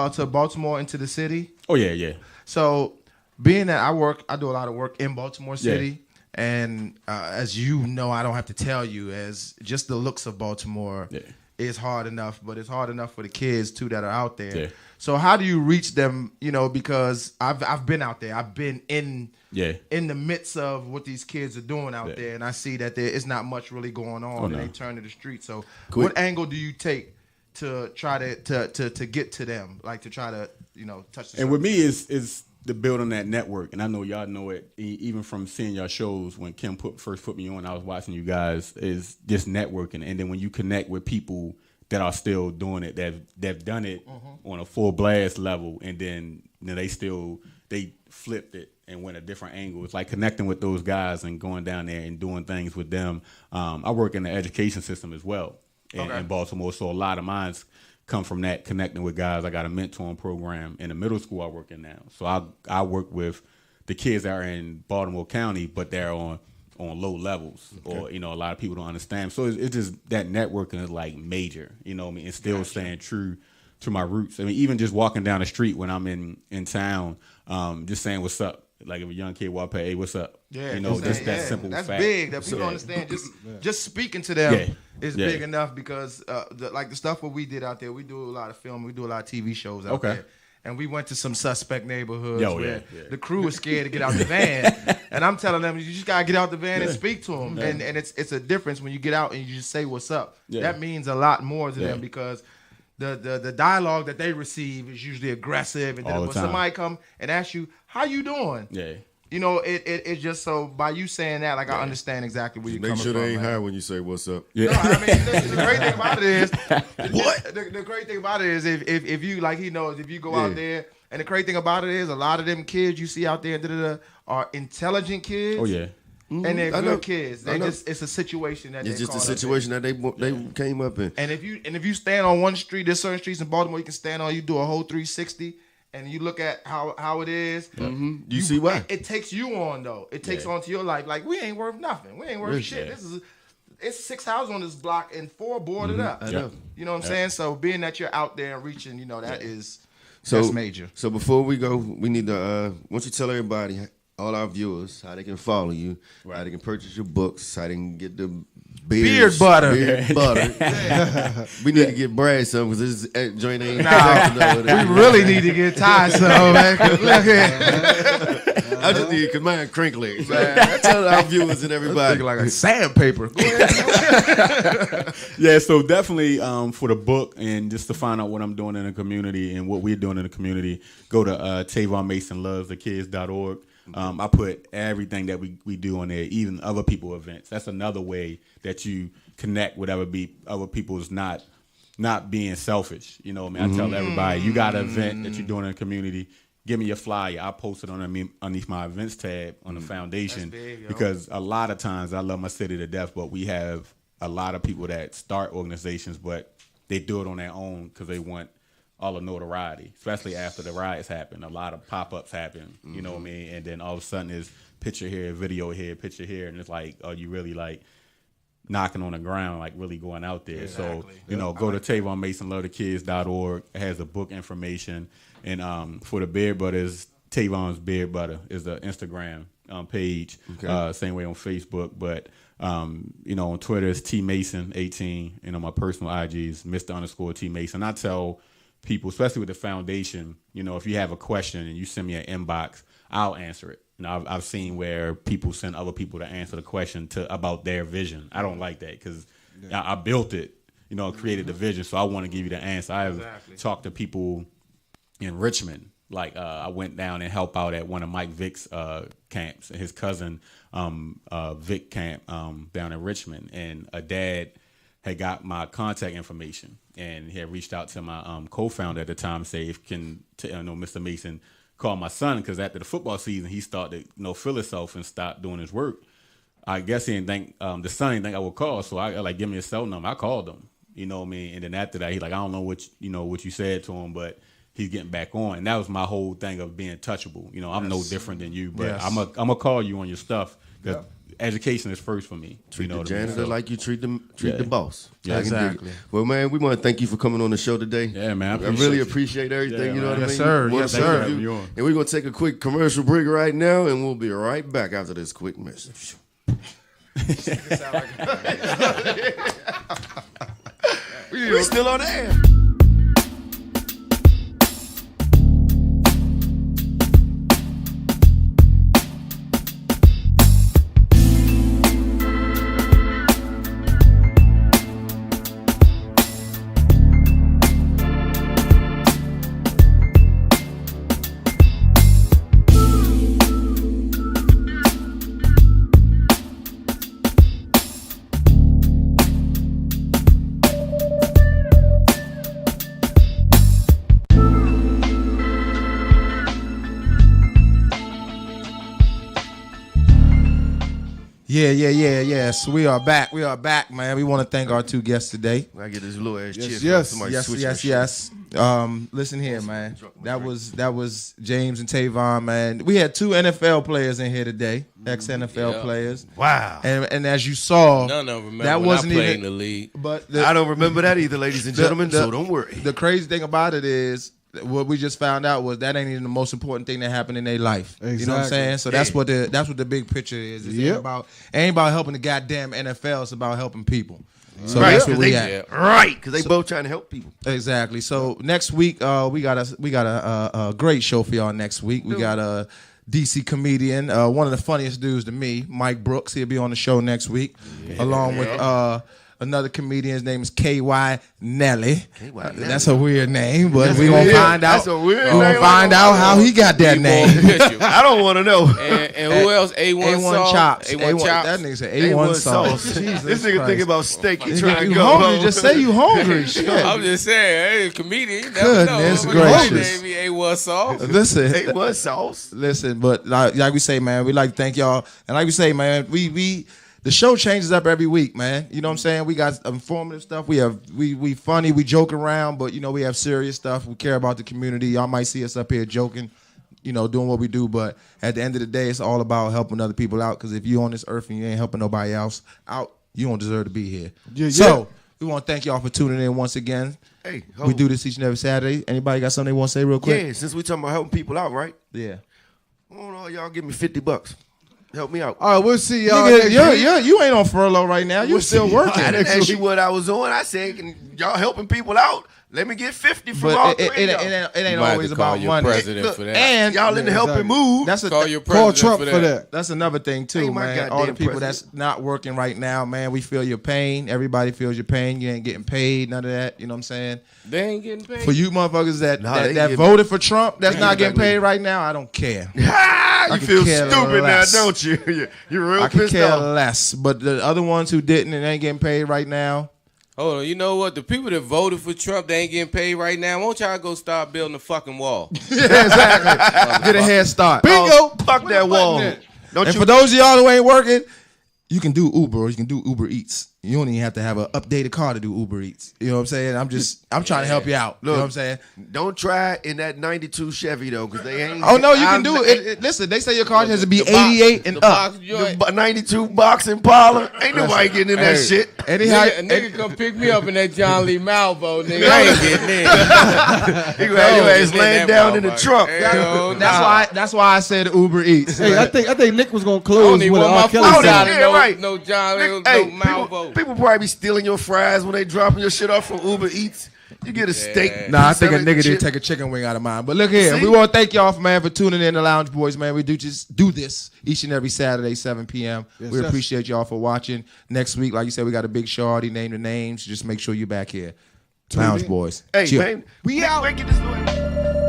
to Baltimore into the city? Oh yeah. So being that I do a lot of work in Baltimore City, and as you know, I don't have to tell you, as just the looks of Baltimore is hard enough, but it's hard enough for the kids too that are out there. Yeah. So how do you reach them? You know, because I've been out there. I've been in the midst of what these kids are doing out there, and I see that there is not much really going on, and they turn to the street. So what angle do you take to try to get to them, like to try to, you know, touch the surface? And with me is the building that network, and I know y'all know it even from seeing y'all shows. When Kim first put me on, I was watching you guys, is just networking, and then when you connect with people that are still doing it, that've done it on a full blast level, and then they flipped it and went a different angle. It's like connecting with those guys and going down there and doing things with them. I work in the education system as well in Baltimore, so a lot of mine's come from that, connecting with guys. I got a mentoring program in the middle school I work in now. So I work with the kids that are in Baltimore County, but they're on low levels, or, you know, a lot of people don't understand. So it's just that networking is like major, you know what I mean, and still staying true to my roots. I mean, even just walking down the street when I'm in town, just saying what's up. Like if a young kid walk past, hey, what's up? Yeah, you know, just that simple that's fact. big. That people don't understand. Just speaking to them is big enough, because the stuff what we did out there, we do a lot of film, we do a lot of TV shows out there. And we went to some suspect neighborhoods where the crew was scared to get out the van. And I'm telling them, you just got to get out the van and speak to them. And it's a difference when you get out and you just say what's up. That means a lot more to them, because the dialogue that they receive is usually aggressive, and then All the when time. somebody come and ask you how you doing, Yeah. you know, it's just so by you saying that, like I understand exactly where you're Make coming sure from. they ain't man. high when you say what's up. Yeah. No, I mean, the great thing about it is, the great thing about it is if you like he knows if you go out there, and the great thing about it is a lot of them kids you see out there are intelligent kids. Oh yeah. And they're I good know. kids. I They know. just it's a situation that It's they just a caught up in. situation that they came up in. And if you stand on one street, there's certain streets in Baltimore you can stand on. You do a whole 360, and you look at how it is. You see why? It takes you on though. It takes on to your life. Like we ain't worth nothing. We ain't worth Really? shit. It's 6 houses on this block and 4 boarded up. I know. You know what I'm saying? So being that you're out there and reaching, you know that's major. So before we go, we need to once you tell everybody, all our viewers, how they can follow you, how they can purchase your books, how they can get the Beard butter. Beard butter. We need to get Brad some because this joint ain't. We really need to get Ty some, man. 'Cause look here. I just need because mine crinkly. Man, I tell our viewers and everybody. Like a sandpaper. Go ahead. Yeah, so definitely for the book and just to find out what I'm doing in the community and what we're doing in the community, go to TavonMasonLovesTheKids.org. I put everything that we do on there, even other people events. That's another way that you connect with other people's not being selfish. You know what I mean? I tell everybody, you got an event that you're doing in the community, give me your flyer. I post it underneath my events tab on the foundation. That's big, yo. Because a lot of times I love my city to death, but we have a lot of people that start organizations, but they do it on their own because they want all the notoriety, especially after the riots happen. A lot of pop-ups happen, you know what I mean? And then all of a sudden it's picture here, video here, picture here, and it's like, are you really like knocking on the ground, like really going out there? Exactly. So, go to TavonMasonLovesTheKids.org. It has the book information. And for the beard butters, Tavon's Beard Butter is the Instagram page. Okay. Same way on Facebook. But, on Twitter it's TMason18. And on my personal IG is Mr_TMason. I tell people, especially with the foundation, if you have a question and you send me an inbox, I'll answer it. I've seen where people send other people to answer the question about their vision. I don't like that because I built it, created the vision. So I want to give you the answer. I have talked to people in Richmond. Like I went down and helped out at one of Mike Vick's camps, his cousin Vic camp down in Richmond, and a dad had got my contact information and he had reached out to my co-founder at the time, say if Mr. Mason call my son, because after the football season he started to feel himself and stop doing his work. I guess he didn't think the son didn't think I would call, so I like give me a cell number. I called him, you know what I mean, and then after that he like, I don't know what you said to him, but he's getting back on. And that was my whole thing of being touchable. I'm no different than you, but I'm a call you on your stuff because education is first for me. Treat the what I mean? janitor like you treat the boss. Yeah, exactly. Well, man, we want to thank you for coming on the show today. Yeah, man. I really appreciate everything. Yeah, you know man. what I mean? Yes, sir. We wanna Yes, thank sir. you. And we're going to take a quick commercial break right now, and we'll be right back after this quick message. We still on air. Yeah. So we are back. We are back, man. We want to thank our two guests today. I get this little ass cheer. yes. Yes. Listen here, man. That was James and Tavon, man. We had two NFL players in here today, ex-NFL players. Wow. And as you saw, None of them remember that when wasn't I played even in the league. But I don't remember that either, ladies and gentlemen, so don't worry. The crazy thing about it is what we just found out was that ain't even the most important thing that happened in their life. You know what I'm Exactly. saying? So that's what the big picture is. It ain't about helping the goddamn NFL. It's about helping people. So Right, that's where 'cause we they- at. Right, because they both trying to help people. Exactly. So next week, we got a great show for y'all next week. We got a DC comedian, one of the funniest dudes to me, Mike Brooks. He'll be on the show next week, along with another comedian. His name is K.Y. Nelly. Nelly. That's a weird name, but That's we're a going to weird- find out. that's a weird We're going name. to find out how he got that name. I don't want to know. And who else? A1 sauce. Chops. A1 chops. That nigga said A1 sauce. Jesus This nigga Christ. thinking about steak. He Nigga, trying to you go. hungry? Just say you hungry. Shit. I'm just saying, hey, comedian, you never Goodness know. gracious. Maybe A1 sauce. Listen. A1 sauce. Listen, but like we say, man, we like to thank y'all. And like we say, man, we the show changes up every week, man. You know what I'm saying? We got informative stuff. We funny, we joke around, but you know, we have serious stuff. We care about the community. Y'all might see us up here joking, you know, doing what we do, but at the end of the day, it's all about helping other people out. Because if you on this earth and you ain't helping nobody else out, you don't deserve to be here. Yeah, so we want to thank y'all for tuning in once again. Hey, We do this each and every Saturday. Anybody got something they want to say real quick? Yeah, since we talking about helping people out, right? Yeah. I don't know, y'all give me $50. Help me out. All right, we'll see y'all. Nigga, you ain't on furlough right now. You still working. I didn't ask you what I was on. I said, can y'all helping people out? Let me get 50 from all But three it of y'all. ain't Might have always to call about your money. president Look, for that. And y'all in the helping move. That's a Call your Call president Trump for that. That's another thing too, Hey, my man. All the goddamn people president. that's not working right now, man. We feel your pain. Everybody feels your pain. You ain't getting paid, none of that. You know what I'm saying? They ain't getting paid. For you motherfuckers that Nah, they that get- voted for Trump, that's They not get getting back paid with right now. I don't care. Ah, I you could feel care stupid less. now, don't you? You're real I could pissed care off. less. But the other ones who didn't and ain't getting paid right now, Hold on, you know what? The people that voted for Trump, they ain't getting paid right now. Won't y'all go start building a fucking wall? yeah, exactly. Get a head start. Bingo. Fuck that wall. Don't And you? for those of y'all who ain't working, you can do Uber or you can do Uber Eats. You don't even have to have an updated car to do Uber Eats. You know what I'm saying? I'm trying to help you out. You know what I'm saying? Don't try in that 92 Chevy though, because they ain't. Oh no, you can do it. Listen, they say your car has to be The box- 88 and the up. box joint. The 92 box Impala. Ain't nobody getting in that shit. Anyhow, Nigga come pick me up in that John Lee Malvo, nigga. I ain't getting in. You got your ass laying down in the trunk. that's why I said Uber Eats. Hey, I think Nick was gonna I close don't with even an want R. my Kelly food song. out Yeah, of no, right. no John Lee, Hey, no Malvo. people probably be stealing your fries when they dropping your shit off from Uber Eats. You get a steak. Nah, I think a selling nigga did shit. take a chicken wing out of mine. But look here, See? we want to thank y'all for tuning in to Lounge Boys, man. We just do this each and every Saturday, 7 p.m. Yes, we yes. appreciate y'all for watching. Next week, like you said, we got a big show. Already named the names. Just make sure you're back here. Lounge in. Boys. Hey, Chill. man. We out. Wait, get this noise.